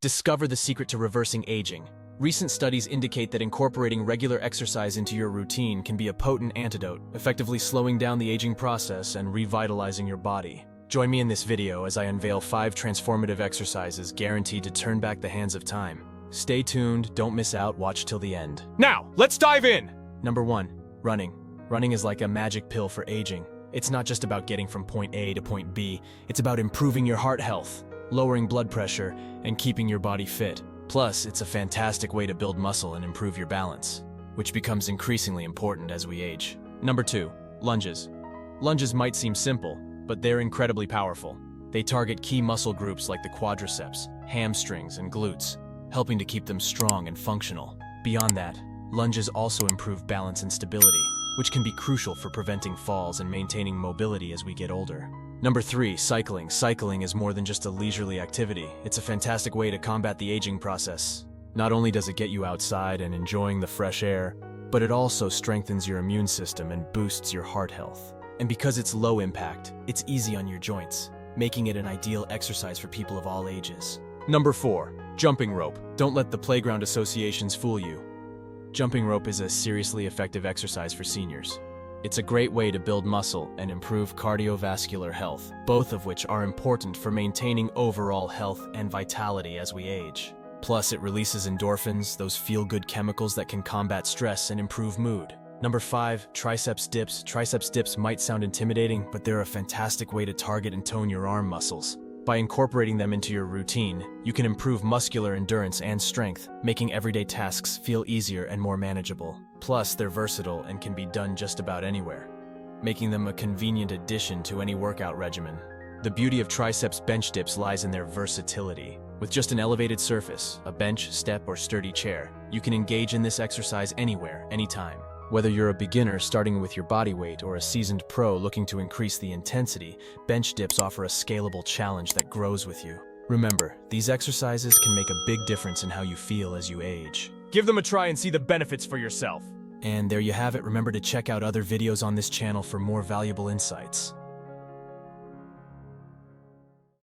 Discover the secret to reversing aging. Recent studies indicate that incorporating regular exercise into your routine can be a potent antidote, effectively slowing down the aging process and revitalizing your body. Join me in this video as I unveil 5 transformative exercises guaranteed to turn back the hands of time. Stay tuned, don't miss out, watch till the end. Now, let's dive in! Number 1. Running. Running is like a magic pill for aging. It's not just about getting from point A to point B, it's about improving your heart health, lowering blood pressure, and keeping your body fit. Plus, it's a fantastic way to build muscle and improve your balance, which becomes increasingly important as we age. Number 2. Lunges. Lunges might seem simple, but they're incredibly powerful. They target key muscle groups like the quadriceps, hamstrings, and glutes, helping to keep them strong and functional. Beyond that, lunges also improve balance and stability, which can be crucial for preventing falls and maintaining mobility as we get older. Number 3. Cycling. Cycling is more than just a leisurely activity. It's a fantastic way to combat the aging process. Not only does it get you outside and enjoying the fresh air, but it also strengthens your immune system and boosts your heart health. And because it's low impact, it's easy on your joints, making it an ideal exercise for people of all ages. Number 4. Jumping rope. Don't let the playground associations fool you. Jumping rope is a seriously effective exercise for seniors. It's a great way to build muscle and improve cardiovascular health, both of which are important for maintaining overall health and vitality as we age. Plus, it releases endorphins, those feel-good chemicals that can combat stress and improve mood. Number 5. Triceps dips. Triceps dips might sound intimidating, but they're a fantastic way to target and tone your arm muscles. By incorporating them into your routine, you can improve muscular endurance and strength, making everyday tasks feel easier and more manageable. Plus, they're versatile and can be done just about anywhere, making them a convenient addition to any workout regimen. The beauty of triceps bench dips lies in their versatility. With just an elevated surface, a bench, step, or sturdy chair, you can engage in this exercise anywhere, anytime. Whether you're a beginner starting with your body weight or a seasoned pro looking to increase the intensity, bench dips offer a scalable challenge that grows with you. Remember, these exercises can make a big difference in how you feel as you age. Give them a try and see the benefits for yourself. And there you have it. Remember to check out other videos on this channel for more valuable insights.